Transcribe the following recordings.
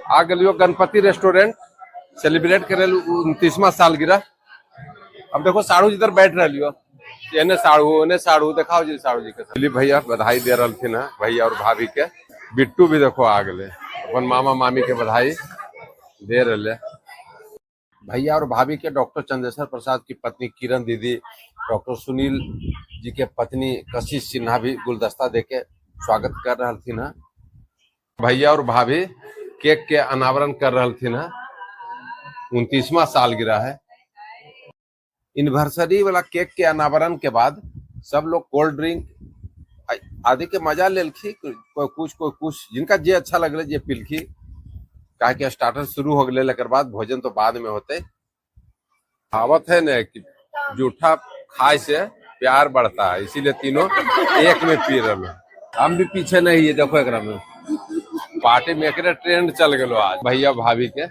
आ गलियो Ganpati restaurant celebrate करे 29वां सालगिरह। अब देखो साड़ू जिधर बैठ रही एने साड़ू देखाओ जी साड़ू जी के दिलीप भैया बधाई दे रहे थे भैया और भाभी के। बिट्टू भी देखो आ गए अपन मामा मामी के बधाई दे रहे। भैया और भाभी के डॉक्टर चंद्रेश्वर प्रसाद की पत्नी किरण दीदी, डॉक्टर सुनील जी के पत्नी कशिश सिन्हा भी गुलदस्ता देके स्वागत कर रही थी ना। भैया और भाभी केक के अनावरण कर रही थी ना। 29वां सालगिरह है। एनिवर्सरी वाला केक के अनावरण के बाद सब लोग कोल्ड ड्रिंक आदि के मजा लेलखी। कोई कुछ जिनका जे अच्छा लगले जे पिलखी। कहा कि स्टार्टर शुरू हो गए लेकर बाद भोजन तो बाद में होते। कहावत है न कि जूठा खाए से प्यार बढ़ता है, इसीलिए तीनों एक में पी रहे। हम भी पीछे नहीं है, देखो एक में पार्टी में एक ट्रेंड चल गलो आज भैया भाभी के।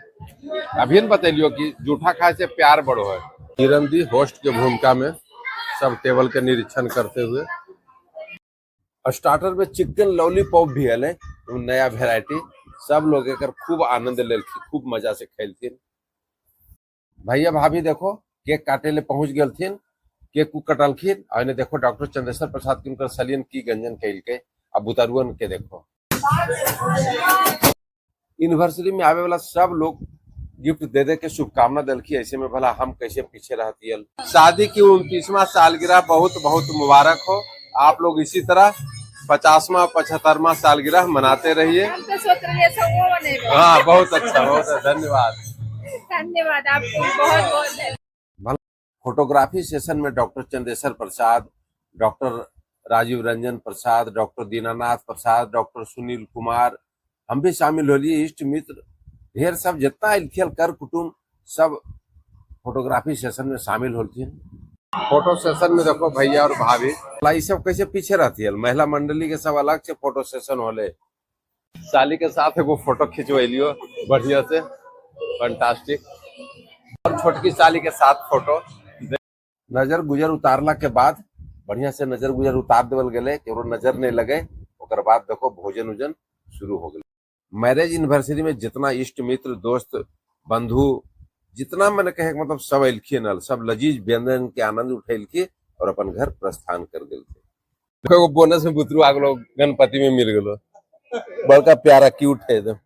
अभी न बतैलियो कि जूठा खाए से प्यार बढ़ो है। किरण दी होस्ट के भूमिका में सब टेबल के निरीक्षण करते हुए। स्टार्टर में चिकन लॉलीपॉप भी है नया वेराइटी। सब लोग एक खूब आनंद ले, खूब मजा से खेलथिन। भैया भाभी देखो केक काटे ले पहुंच गए। केक को कटलखिन और देखो डॉक्टर चंद्रेश्वर प्रसाद की उनकर सलियन की गंजन कैल के। अब बुतरुअन के देखो यूनिवर्सिटी में आवे वाला सब लोग गिफ्ट दे दे के शुभकामना दिलखी। ऐसे में भला हम कैसे पीछे रहती है। शादी की 29वां सालगिरह बहुत बहुत मुबारक हो। आप लोग इसी तरह 50वां 75वां सालगिरह मनाते रहिए। हाँ बहुत अच्छा, बहुत धन्यवाद। धन्यवाद आपको बहुत बहुत। फोटोग्राफी सेशन में doctor Chandreshwar Prasad, doctor Rajiv Ranjan Prasad, doctor Dinanath प्रसाद, डॉक्टर सुनील कुमार हम भी शामिल होलिए। इष्ट मित्र ढेर सब जितना इलथियल कर कुटुम सब फोटोग्राफी सेशन में शामिल होती है। फोटो सेशन में देखो भैया और भाभी ये सब कैसे पीछे रहती है। महिला मंडली के सब अलग से फोटो सेशन होले। साली के साथ एगो फोटो खिंचवैलियो बढ़िया से, फैंटास्टिक। और छोटकी साली के साथ फोटो। नजर गुजर उतारला के बाद बढ़िया से नजर गुजर उतार देवल गए कि नजर नहीं लगे। ओकर बाद देखो भोजन उजन शुरू हो गए। मैरिज एनिवर्सरी में जितना इष्ट मित्र दोस्त बंधु जितना मैंने कहे मतलब सब अलिखिन, सब लजीज व्यंजन के आनंद उठेलखी और अपन घर प्रस्थान कर गए थे। देखो बोनस में बुतरू आगलो गणपति में मिल गलो बड़का प्यारा क्यूट है एकदम।